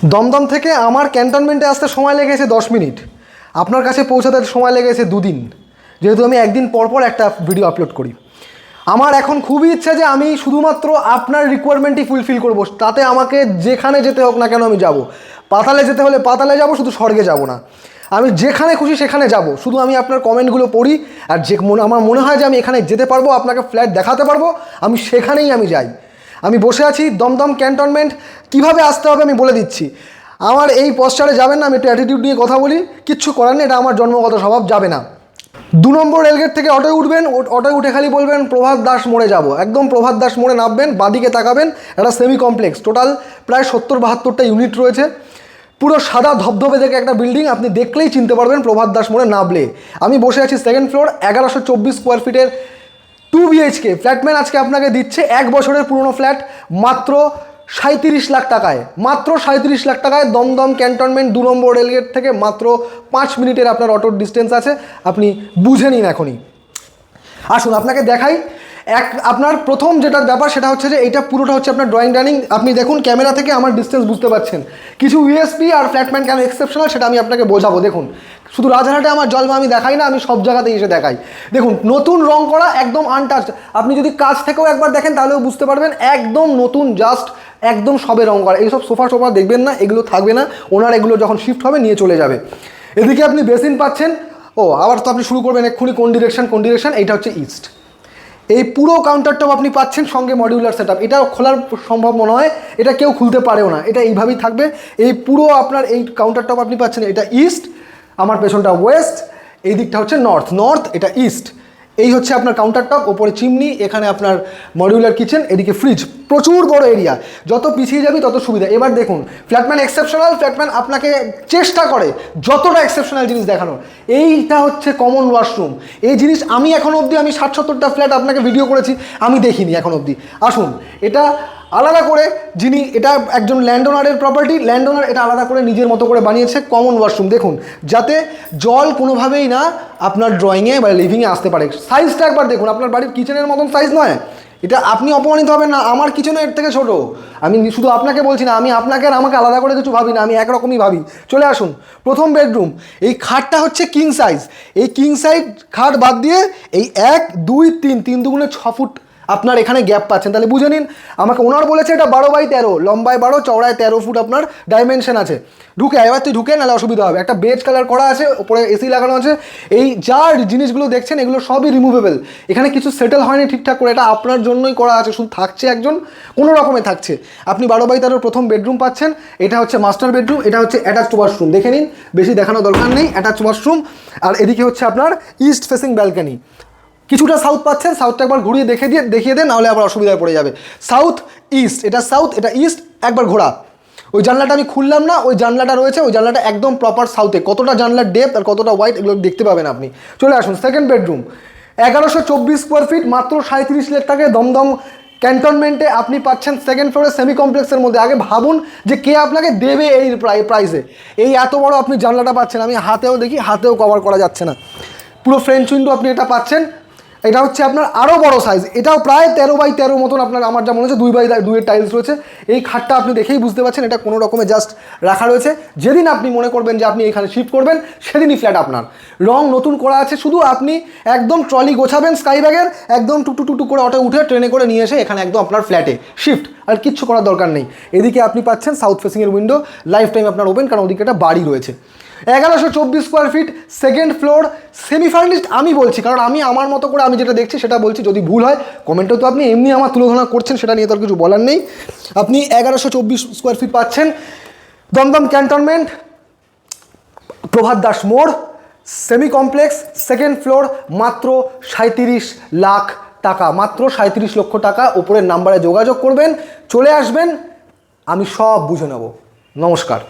দমদম থেকে আমার ক্যান্টনমেন্টে আসতে সময় লেগেছে 10 মিনিট, আপনার কাছে পৌঁছাতে সময় লেগেছে 2 দিন, যেহেতু আমি একদিন পর পর একটা ভিডিও আপলোড করি। আমার এখন খুবই ইচ্ছা যে আমি শুধুমাত্র আপনার রিকোয়ারমেন্টই ফুলফিল করবো, তাতে আমাকে যেখানে যেতে হোক না কেন আমি যাব। পাতালে যেতে হলে পাতালে যাব, শুধু স্বর্গে যাব না। আমি যেখানে খুশি সেখানে যাব, শুধু আমি আপনার কমেন্টগুলো পড়ি, আর যে আমার মনে হয় যে আমি এখানে যেতে পারবো, আপনাকে ফ্ল্যাট দেখাতে পারবো, আমি সেখানেই আমি যাই। আমি বসে আছি দমদম ক্যান্টনমেন্ট। কিভাবে আসতে হবে আমি বলে দিচ্ছি। আমার এই পশ্চারে যাবেন না, আমি একটু অ্যাটিটিউড নিয়ে কথা বলি, কিচ্ছু করার নেই, এটা আমার জন্মগত স্বভাব, যাবে না। 2 নম্বর রেলগেট থেকে অটোয় উঠবেন, অটোয় উঠে খালি বলবেন প্রভাত দাস মোড়ে যাব। একদম প্রভাত দাস মোড়ে নামবেন, বাঁদিকে তাকাবেন, একটা সেমি কমপ্লেক্স, টোটাল প্রায় 70-72টা ইউনিট রয়েছে, পুরো সাদা ধবধবে দেখে একটা বিল্ডিং, আপনি দেখলেই চিনতে পারবেন প্রভাত দাস মোড়ে নামলে। আমি বসে আছি 2nd ফ্লোর, 1124 স্কোয়ার ফিটের 2 BHK ফ্ল্যাটম্যান আজকে আপনাকে দিচ্ছে 1 বছরের পুরনো ফ্ল্যাট মাত্র 37 লাখ টাকায়। মাত্র 37 লাখ টাকায় দমদম ক্যান্টনমেন্ট 2 নম্বর রেলগেট থেকে মাত্র 5 মিনিটের আপনার অটোর ডিস্টেন্স আছে, আপনি বুঝে নিন এখনই। আসুন আপনাকে দেখাই। আপনার প্রথম যেটা ব্যাপার সেটা হচ্ছে যে এটা পুরোটা হচ্ছে আপনার ড্রয়িং ডাইনিং। আপনি দেখুন ক্যামেরা থেকে আমার ডিস্টেন্স বুঝতে পারছেন। কিছু ইউএসপি আর ফ্ল্যাটম্যান কেন এক্সেপশনাল সেটা আমি আপনাকে বোঝাবো। দেখুন, শুধু রাজহাটে আমার জলবা আমি দেখাই না, আমি সব জায়গাতেই এসে দেখাই। দেখুন, নতুন রং করা, একদম আনটাচ। আপনি যদি কাছ থেকেও একবার দেখেন তাহলেও বুঝতে পারবেন, একদম নতুন, জাস্ট একদম সবে রং করা। এইসব সোফা দেখবেন না, এগুলো থাকবে না, ওনার এগুলো যখন শিফট হবে নিয়ে চলে যাবে। এদিকে আপনি বেসিন পাচ্ছেন। আবার তো আপনি শুরু করবেন এক্ষুনি কোন ডিরেকশন, এইটা হচ্ছে ইস্ট। এই পুরো কাউন্টারটপ আপনি পাচ্ছেন, সঙ্গে মডিউলার সেটআপ। এটা খোলার সম্ভব মনে হয়, এটা কেউ খুলতে পারেও না, এটা এইভাবেই থাকবে। এই পুরো আপনার এই কাউন্টারটপ আপনি পাচ্ছেন, এটা ইস্ট, আমার পেছনটা ওয়েস্ট, এই দিকটা হচ্ছে নর্থ, এটা ইস্ট। এই হচ্ছে আপনার কাউন্টারটপ, ওপরে চিমনি, এখানে আপনার মডিউলার কিচেন, এদিকে ফ্রিজ, প্রচুর বড় এরিয়া। যত পিছিয়ে যাবি তত সুবিধা। এবার দেখুন, ফ্ল্যাটম্যান এক্সেপশনাল, ফ্ল্যাটম্যান আপনাকে চেষ্টা করে যতটা এক্সেপশনাল জিনিস দেখানোর। এইটা হচ্ছে কমন ওয়াশরুম। এই জিনিস আমি এখন অবধি, আমি 60-70টা ফ্ল্যাট আপনাকে ভিডিও করেছি, আমি দেখিনি এখন অবধি। আসুন, এটা আলাদা করে, যিনি, এটা একজন ল্যান্ডওনারের প্রপার্টি, ল্যান্ডওনার এটা আলাদা করে নিজের মতো করে বানিয়েছে কমন ওয়াশরুম। দেখুন, যাতে জল কোনোভাবেই না আপনার ড্রয়িংয়ে বা লিভিংয়ে আসতে পারে। সাইজটা একবার দেখুন, আপনার বাড়ির কিচেনের মতন সাইজ নয় এটা, আপনি অপমানিত হবেন না। আমার কিচেনও এর থেকে ছোটো। আমি শুধু আপনাকে বলছি না, আমি আপনাকে আর আমাকে আলাদা করে কিছু ভাবি না, আমি একরকমই ভাবি। চলে আসুন, প্রথম বেডরুম। এই খাটটা হচ্ছে কিং সাইজ। এই কিং সাইজ খাট বাদ দিয়ে এই 1, 2, 3, 3 দুগুণে 6 ফুট আপনার এখানে গ্যাপ পাচ্ছেন। তাহলে বুঝে নিন, আমাকে ওনার বলেছে এটা 12x13, লম্বায় 12, চওড়ায় 13 ফুট আপনার ডাইমেনশন আছে। এবার তুই ঢুকে, নাহলে অসুবিধা হবে। একটা বেজ কালার করা আছে, ওপরে এসি লাগানো আছে। এই যা জিনিসগুলো দেখছেন এগুলো সবই রিমুভেবল। এখানে কিছু সেটেল হয়নি ঠিকঠাক করে, এটা আপনার জন্যই করা আছে, শুধু থাকছে একজন, কোনো রকমে থাকছে। আপনি 12x13 প্রথম বেডরুম পাচ্ছেন। এটা হচ্ছে মাস্টার বেডরুম, এটা হচ্ছে অ্যাটাচড ওয়াশরুম। দেখে নিন, বেশি দেখানোর দরকার নেই, অ্যাটাচড ওয়াশরুম। আর এদিকে হচ্ছে আপনার ইস্ট ফেসিং ব্যালকনি। কিছুটা সাউথ পাচ্ছেন, সাউথটা একবার ঘুরিয়ে দেখিয়ে দেন, নাহলে আবার অসুবিধায় পড়ে যাবে। সাউথ ইস্ট, এটা সাউথ, এটা ইস্ট, একবার ঘোরা। ওই জানলাটা আমি খুললাম না, ওই জানলাটা রয়েছে, ওই জানলাটা একদম প্রপার সাউথে। কতটা জানলার ডেপথ আর কতটা ওয়াইড এগুলো দেখতে পাবেন আপনি। চলে আসুন, সেকেন্ড বেডরুম, 1124 স্কোয়ার ফিট, মাত্র 37 লাখ টাকায় দমদম ক্যান্টনমেন্টে আপনি পাচ্ছেন 2nd ফ্লোরে সেমি কমপ্লেক্সের মধ্যে। আগে ভাবুন যে কে আপনাকে দেবে এই প্রাইসে। এই এত বড় আপনি জানলাটা পাচ্ছেন, আমি হাতেও দেখি, হাতেও কভার করা যাচ্ছে না। পুরো ফ্রেঞ্চ উইন্ডো আপনি এটা পাচ্ছেন। এটা হচ্ছে আপনার আরও বড় সাইজ, এটাও প্রায় 13x13 মতন আপনার, আমার যা মনে হচ্ছে 2x2 এর টাইলস রয়েছে। এই খাটটা আপনি দেখেই বুঝতে পারছেন এটা কোনো রকমে জাস্ট রাখা রয়েছে। যেদিন আপনি মনে করবেন যে আপনি এখানে শিফট করবেন, সেদিনই ফ্ল্যাট আপনার। রং নতুন করা আছে, শুধু আপনি একদম ট্রলি গোছাবেন স্কাই ব্যাগের, একদম টুকটুক করে অটো উঠে ট্রেনে করে নিয়ে এসে এখানে একদম আপনার ফ্ল্যাটে শিফট, আর কিচ্ছু করার দরকার নেই। এদিকে আপনি পাচ্ছেন সাউথ ফেসিংয়ের উইন্ডো, লাইফ টাইম আপনার ওপেন, কারণ ওদিকে একটা বাড়ি রয়েছে। 1124 square feet, 2nd floor, semi furnished. আমি বলছি কারণ আমি আমার মতো করে আমি যেটা দেখছি সেটা বলছি, যদি ভুল হয় কমেন্টে তো আপনি এমনি আমার তুলনা করছেন, সেটা নিয়ে তো আর কিছু বলার নেই। আপনি 1124 স্কোয়ার ফিট পাচ্ছেন দমদম ক্যান্টনমেন্ট, প্রভাত দাস মোড়, সেমি কমপ্লেক্স, 2nd ফ্লোর, মাত্র 37 লাখ টাকা, মাত্র 37 লক্ষ টাকা। ওপরের নাম্বারে যোগাযোগ করবেন, চলে আসবেন, আমি সব বুঝে নেব। নমস্কার।